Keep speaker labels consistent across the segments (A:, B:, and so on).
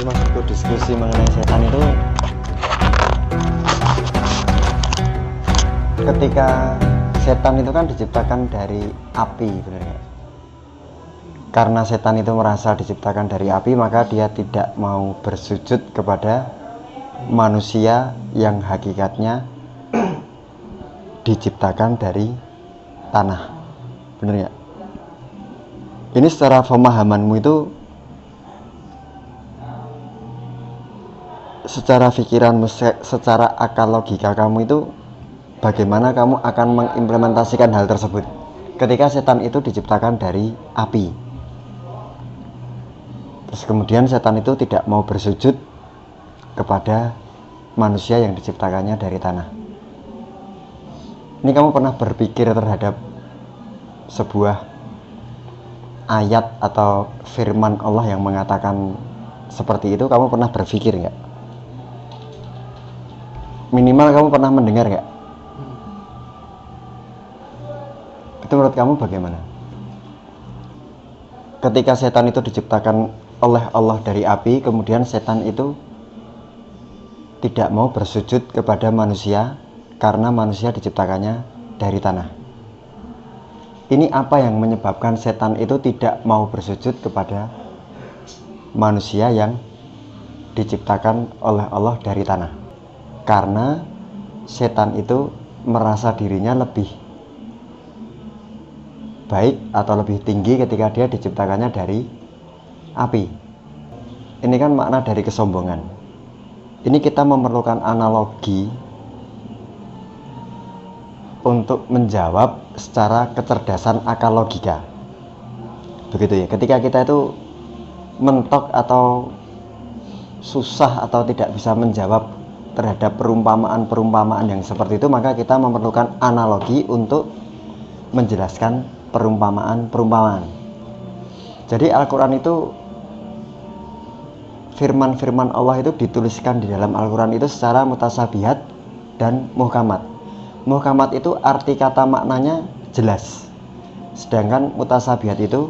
A: Jadi maksudku diskusi mengenai setan itu ketika setan itu kan diciptakan dari api, benar nggak? Karena setan itu merasa diciptakan dari api, maka dia tidak mau bersujud kepada manusia yang hakikatnya diciptakan dari tanah, benar nggak? Ini secara pemahamanmu itu, secara pikiranmu, secara akal logika kamu itu, bagaimana kamu akan mengimplementasikan hal tersebut ketika setan itu diciptakan dari api, terus kemudian setan itu tidak mau bersujud kepada manusia yang diciptakannya dari tanah. Ini kamu pernah berpikir terhadap sebuah ayat atau firman Allah yang mengatakan seperti itu? Kamu pernah berpikir nggak? Minimal kamu pernah mendengar nggak? Itu menurut kamu bagaimana? Ketika setan itu diciptakan oleh Allah dari api, kemudian setan itu tidak mau bersujud kepada manusia karena manusia diciptakannya dari tanah. Ini apa yang menyebabkan setan itu tidak mau bersujud kepada manusia yang diciptakan oleh Allah dari tanah? Karena setan itu merasa dirinya lebih baik atau lebih tinggi ketika dia diciptakannya dari api. Ini kan makna dari kesombongan. Ini kita memerlukan analogi untuk menjawab secara kecerdasan akal logika. Begitu ya, ketika kita itu mentok atau susah atau tidak bisa menjawab terhadap perumpamaan-perumpamaan yang seperti itu, maka kita memerlukan analogi untuk menjelaskan perumpamaan-perumpamaan. Jadi Al-Quran itu, firman-firman Allah itu dituliskan di dalam Al-Quran itu secara mutasabihat dan muhkamat. Muhkamat itu arti kata maknanya jelas, sedangkan mutasabihat itu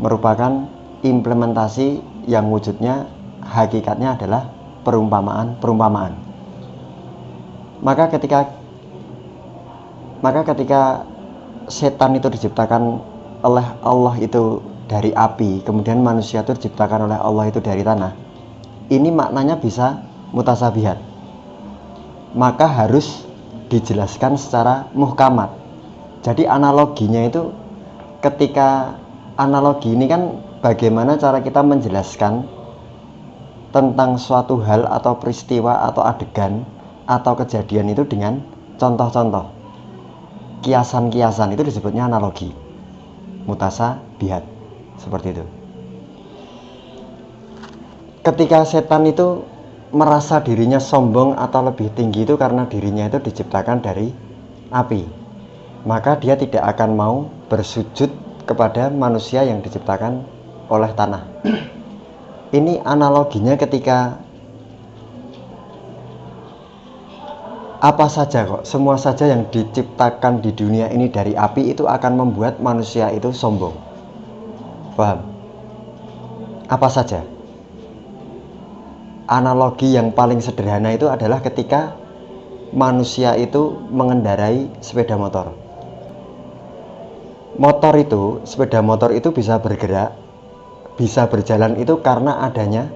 A: merupakan implementasi yang wujudnya hakikatnya adalah perumpamaan-perumpamaan. Maka ketika setan itu diciptakan oleh Allah itu dari api, kemudian manusia itu diciptakan oleh Allah itu dari tanah, ini maknanya bisa mutasabihat, maka harus dijelaskan secara muhkamat. Jadi analoginya itu, ketika analogi ini kan bagaimana cara kita menjelaskan tentang suatu hal atau peristiwa atau adegan atau kejadian itu dengan contoh-contoh, kiasan-kiasan, itu disebutnya analogi, mutasabihat, seperti itu. Ketika setan itu merasa dirinya sombong atau lebih tinggi itu karena dirinya itu diciptakan dari api, maka dia tidak akan mau bersujud kepada manusia yang diciptakan oleh tanah. Ini analoginya ketika apa saja kok, semua saja yang diciptakan di dunia ini dari api itu akan membuat manusia itu sombong. Paham? Apa saja? Analogi yang paling sederhana itu adalah ketika manusia itu mengendarai sepeda motor. Sepeda motor itu bisa bergerak, bisa berjalan itu karena adanya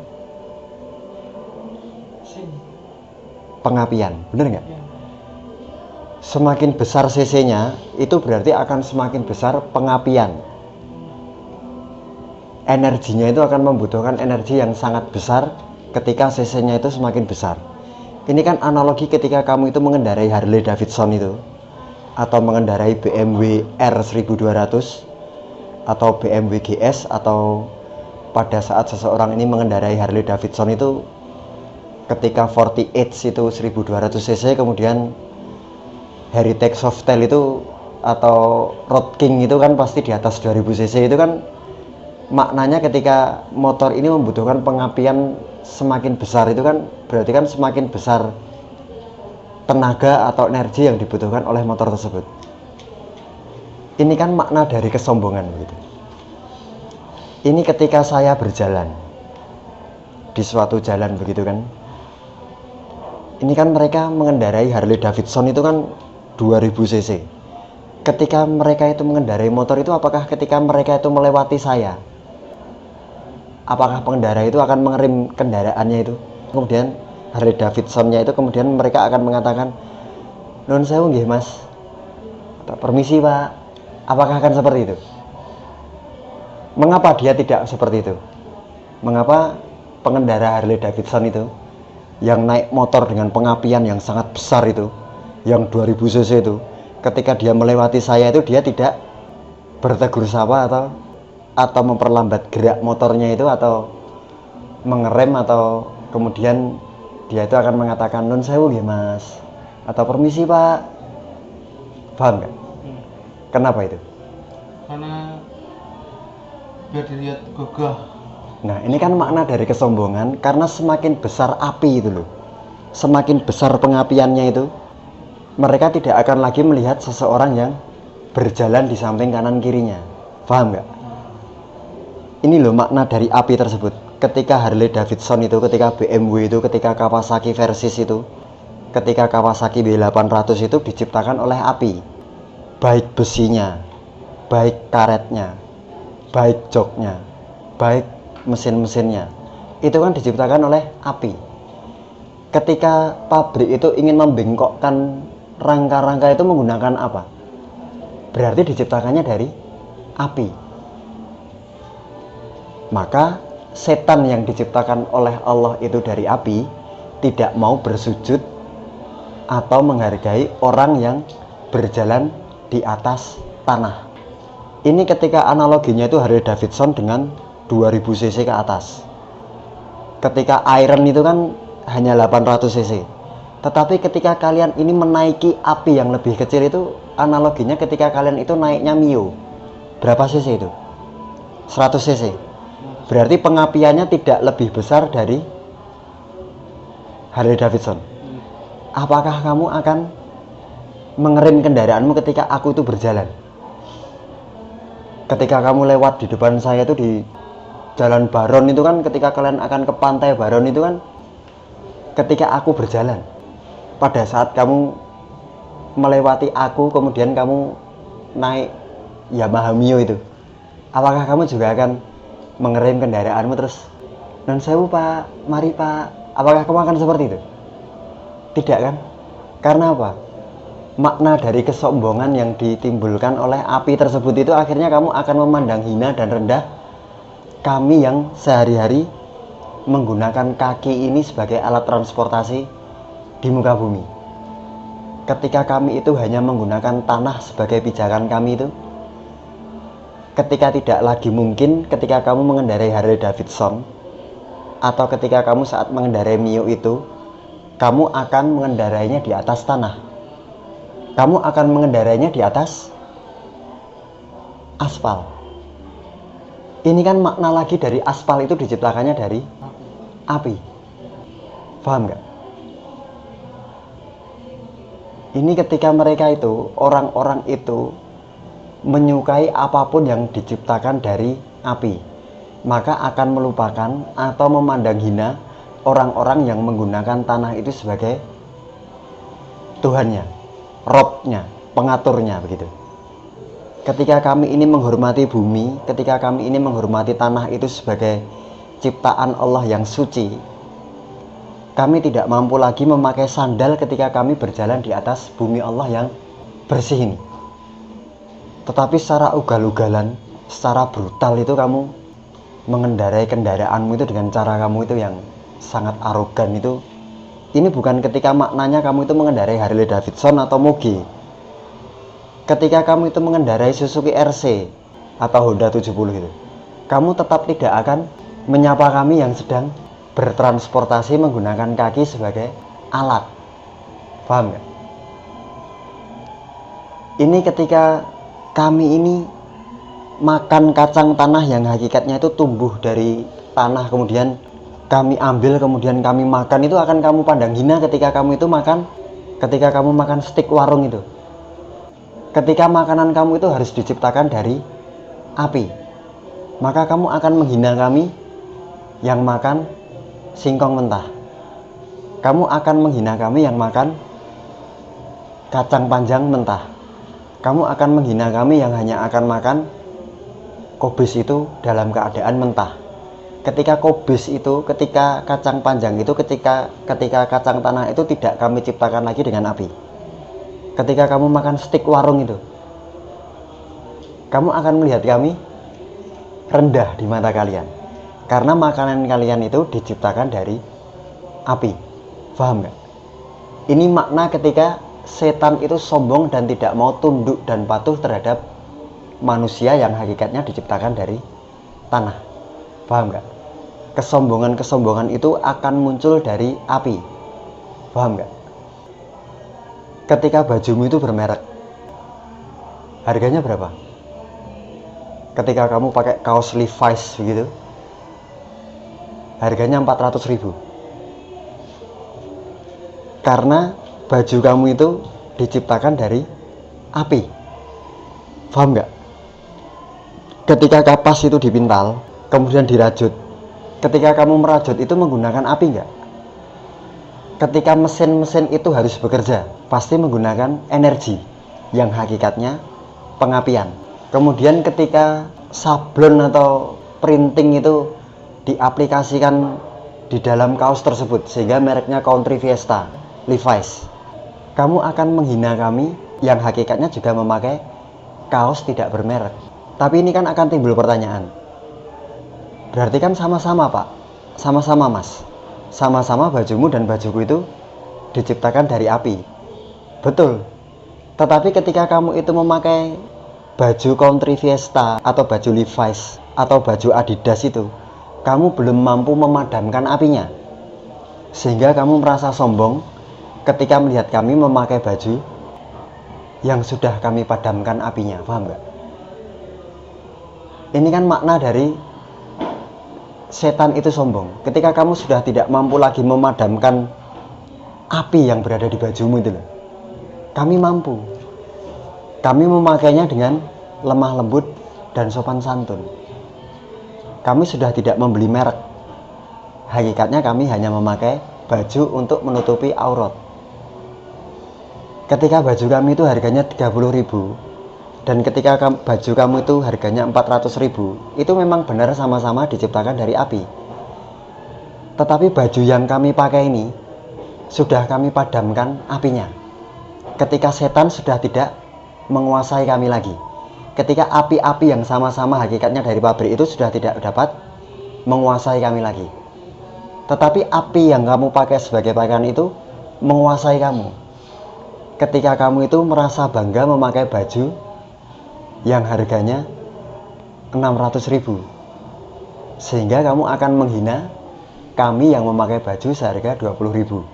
A: pengapian, bener nggak? Semakin besar cc-nya, itu berarti akan semakin besar pengapian. Energinya itu akan membutuhkan energi yang sangat besar ketika cc-nya itu semakin besar. Ini kan analogi ketika kamu itu mengendarai Harley Davidson itu, atau mengendarai BMW R1200 atau BMW GS, atau pada saat seseorang ini mengendarai Harley Davidson itu ketika 48 itu 1200 cc, kemudian Heritage Softail itu atau Road King itu kan pasti di atas 2000 cc. Itu kan maknanya ketika motor ini membutuhkan pengapian semakin besar, itu kan berarti kan semakin besar tenaga atau energi yang dibutuhkan oleh motor tersebut. Ini kan makna dari kesombongan gitu. Ini ketika saya berjalan, di suatu jalan begitu kan. Ini kan mereka mengendarai Harley Davidson itu kan 2000 cc. Ketika mereka itu mengendarai motor itu, apakah ketika mereka itu melewati saya, apakah pengendara itu akan mengerem kendaraannya itu? Kemudian Harley Davidsonnya itu kemudian mereka akan mengatakan, "Nun sewu nggih Mas," atau "Permisi Pak." Apakah akan seperti itu? Mengapa dia tidak seperti itu? Mengapa pengendara Harley Davidson itu yang naik motor dengan pengapian yang sangat besar itu, yang 2000 cc itu, ketika dia melewati saya itu dia tidak bertegur sapa atau memperlambat gerak motornya itu, atau mengerem, atau kemudian dia itu akan mengatakan, "Nun sewu nggih Mas," atau "Permisi Pak." Paham nggak? Kenapa itu?
B: Karena biar dilihat gagah.
A: Nah, ini kan makna dari kesombongan, karena semakin besar api itu loh, semakin besar pengapiannya itu, mereka tidak akan lagi melihat seseorang yang berjalan di samping kanan kirinya. Paham nggak? Ini loh makna dari api tersebut. Ketika Harley Davidson itu, ketika BMW itu, ketika Kawasaki Versys itu, ketika Kawasaki B800 itu diciptakan oleh api. Baik besinya, baik karetnya, baik joknya, baik mesin-mesinnya, itu kan diciptakan oleh api. Ketika pabrik itu ingin membengkokkan rangka-rangka itu menggunakan apa? Berarti diciptakannya dari api. Maka setan yang diciptakan oleh Allah itu dari api tidak mau bersujud atau menghargai orang yang berjalan di atas tanah. Ini ketika analoginya itu Harley Davidson dengan 2000 cc ke atas. Ketika Iron itu kan hanya 800 cc. Tetapi ketika kalian ini menaiki api yang lebih kecil itu, analoginya ketika kalian itu naiknya Mio. Berapa cc itu? 100 cc. Berarti pengapiannya tidak lebih besar dari Harley Davidson. Apakah kamu akan mengerem kendaraanmu ketika aku itu berjalan? Ketika kamu lewat di depan saya itu di Jalan Baron itu kan, ketika kalian akan ke pantai Baron itu kan, ketika aku berjalan, pada saat kamu melewati aku, kemudian kamu naik Yamaha Mio itu, apakah kamu juga akan mengerem kendaraanmu terus, "Nun sewu Pak, mari Pak"? Apakah kamu akan seperti itu? Tidak kan? Karena apa? Makna dari kesombongan yang ditimbulkan oleh api tersebut itu, akhirnya kamu akan memandang hina dan rendah kami yang sehari-hari menggunakan kaki ini sebagai alat transportasi di muka bumi. Ketika kami itu hanya menggunakan tanah sebagai pijakan kami itu, ketika tidak lagi mungkin ketika kamu mengendarai Harley Davidson, atau ketika kamu saat mengendarai Mio itu, kamu akan mengendarainya di atas tanah. Kamu akan mengendarainya di atas aspal. Ini kan makna lagi dari aspal itu diciptakannya dari api. Paham nggak? Ini ketika mereka itu, orang-orang itu menyukai apapun yang diciptakan dari api, maka akan melupakan atau memandang hina orang-orang yang menggunakan tanah itu sebagai Tuhannya, Robnya, pengaturnya begitu. Ketika kami ini menghormati bumi, ketika kami ini menghormati tanah itu sebagai ciptaan Allah yang suci, kami tidak mampu lagi memakai sandal ketika kami berjalan di atas bumi Allah yang bersih ini. Tetapi secara ugal-ugalan, secara brutal itu kamu mengendarai kendaraanmu itu dengan cara kamu itu yang sangat arogan itu. Ini bukan ketika maknanya kamu itu mengendarai Harley Davidson atau Moge. Ketika kamu itu mengendarai Suzuki RC atau Honda 70 itu, kamu tetap tidak akan menyapa kami yang sedang bertransportasi menggunakan kaki sebagai alat. Paham nggak? Ini ketika kami ini makan kacang tanah yang hakikatnya itu tumbuh dari tanah, kemudian kami ambil, kemudian kami makan, itu akan kamu pandang hina ketika kamu itu makan, ketika kamu makan stik warung itu. Ketika makanan kamu itu harus diciptakan dari api, maka kamu akan menghina kami yang makan singkong mentah. Kamu akan menghina kami yang makan kacang panjang mentah. Kamu akan menghina kami yang hanya akan makan kobis itu dalam keadaan mentah. Ketika kobis itu, ketika kacang panjang itu, ketika kacang tanah itu tidak kami ciptakan lagi dengan api. Ketika kamu makan stik warung itu, kamu akan melihat kami rendah di mata kalian. Karena makanan kalian itu diciptakan dari api. Paham gak? Ini makna ketika setan itu sombong dan tidak mau tunduk dan patuh terhadap manusia yang hakikatnya diciptakan dari tanah. Paham gak? Kesombongan-kesombongan itu akan muncul dari api. Paham gak? Ketika bajumu itu bermerek, harganya berapa? Ketika kamu pakai kaos Levi's begitu, harganya 400.000. Karena baju kamu itu diciptakan dari api. Paham gak? Ketika kapas itu dipintal, kemudian dirajut, ketika kamu merajut itu menggunakan api gak? Ketika mesin-mesin itu harus bekerja, pasti menggunakan energi yang hakikatnya pengapian. Kemudian ketika sablon atau printing itu diaplikasikan di dalam kaos tersebut sehingga mereknya Country Fiesta, Levi's, kamu akan menghina kami yang hakikatnya juga memakai kaos tidak bermerek. Tapi ini kan akan timbul pertanyaan, berarti kan sama-sama Pak, sama-sama Mas, sama-sama bajumu dan bajuku itu diciptakan dari api. Betul. Tetapi ketika kamu itu memakai baju Country Fiesta atau baju Levi's atau baju Adidas itu, kamu belum mampu memadamkan apinya, sehingga kamu merasa sombong ketika melihat kami memakai baju yang sudah kami padamkan apinya. Paham gak? Ini kan makna dari setan itu sombong. Ketika kamu sudah tidak mampu lagi memadamkan api yang berada di bajumu itu loh, kami mampu. Kami memakainya dengan lemah lembut dan sopan santun. Kami sudah tidak membeli merek. Hakikatnya kami hanya memakai baju untuk menutupi aurat. Ketika baju kami itu harganya 30.000 dan ketika baju kamu itu harganya 400.000, itu memang benar sama-sama diciptakan dari api. Tetapi baju yang kami pakai ini sudah kami padamkan apinya. Ketika setan sudah tidak menguasai kami lagi, ketika api-api yang sama-sama hakikatnya dari pabrik itu sudah tidak dapat menguasai kami lagi, tetapi api yang kamu pakai sebagai pakaian itu menguasai kamu. Ketika kamu itu merasa bangga memakai baju yang harganya 600.000, sehingga kamu akan menghina kami yang memakai baju seharga 20.000.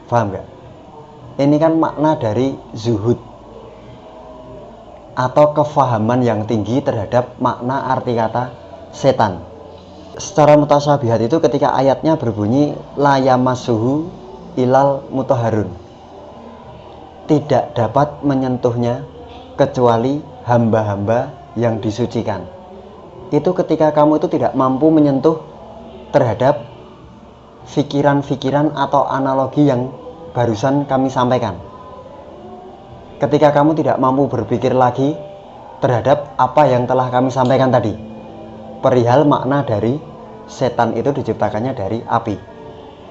A: Paham gak? Ini kan makna dari zuhud atau kefahaman yang tinggi terhadap makna arti kata setan. Secara mutasyabihat itu ketika ayatnya berbunyi la yamassuhu ilal mutahharun, tidak dapat menyentuhnya kecuali hamba-hamba yang disucikan. Itu ketika kamu itu tidak mampu menyentuh terhadap fikiran-fikiran atau analogi yang barusan kami sampaikan. Ketika kamu tidak mampu berpikir lagi terhadap apa yang telah kami sampaikan tadi, perihal makna dari setan itu diciptakannya dari api.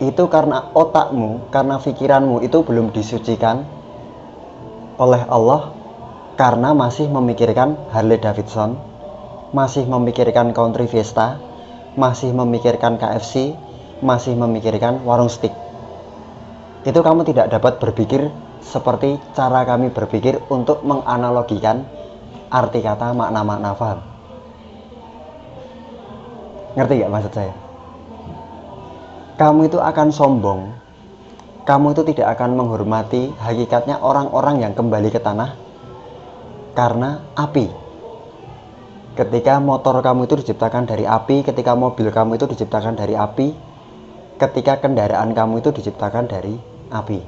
A: Itu karena otakmu, karena pikiranmu itu belum disucikan oleh Allah, karena masih memikirkan Harley Davidson, masih memikirkan Country Fiesta, masih memikirkan KFC, masih memikirkan warung steak. Itu kamu tidak dapat berpikir seperti cara kami berpikir untuk menganalogikan arti kata makna-makna. Paham? Ngerti gak maksud saya? Kamu itu akan sombong, kamu itu tidak akan menghormati hakikatnya orang-orang yang kembali ke tanah karena api. Ketika motor kamu itu diciptakan dari api, ketika mobil kamu itu diciptakan dari api, ketika kendaraan kamu itu diciptakan dari api,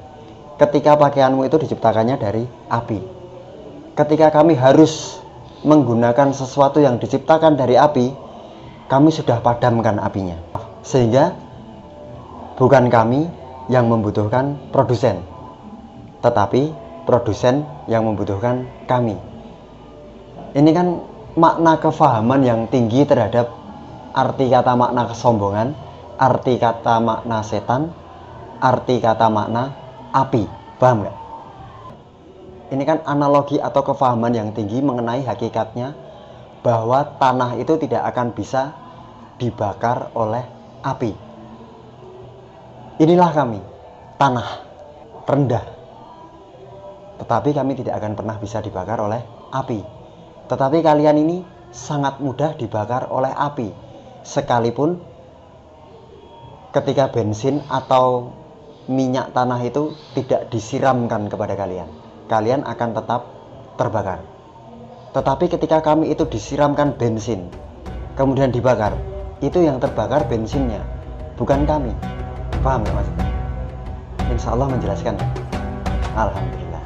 A: ketika pakaianmu itu diciptakannya dari api, ketika kami harus menggunakan sesuatu yang diciptakan dari api, kami sudah padamkan apinya. Sehingga Bukan kami yang membutuhkan produsen, tetapi produsen yang membutuhkan kami. Ini kan makna kefahaman yang tinggi terhadap arti kata makna kesombongan, arti kata makna setan, arti kata makna api. Paham nggak? Ini kan analogi atau kefahaman yang tinggi mengenai hakikatnya bahwa tanah itu tidak akan bisa dibakar oleh api. Inilah kami, tanah rendah. Tetapi kami tidak akan pernah bisa dibakar oleh api. Tetapi kalian ini sangat mudah dibakar oleh api. Sekalipun ketika bensin atau minyak tanah itu tidak disiramkan kepada kalian, kalian akan tetap terbakar. Tetapi ketika kami itu disiramkan bensin, kemudian dibakar, itu yang terbakar bensinnya, bukan kami. Paham nggak maksudnya? Insya Allah menjelaskan. Alhamdulillah.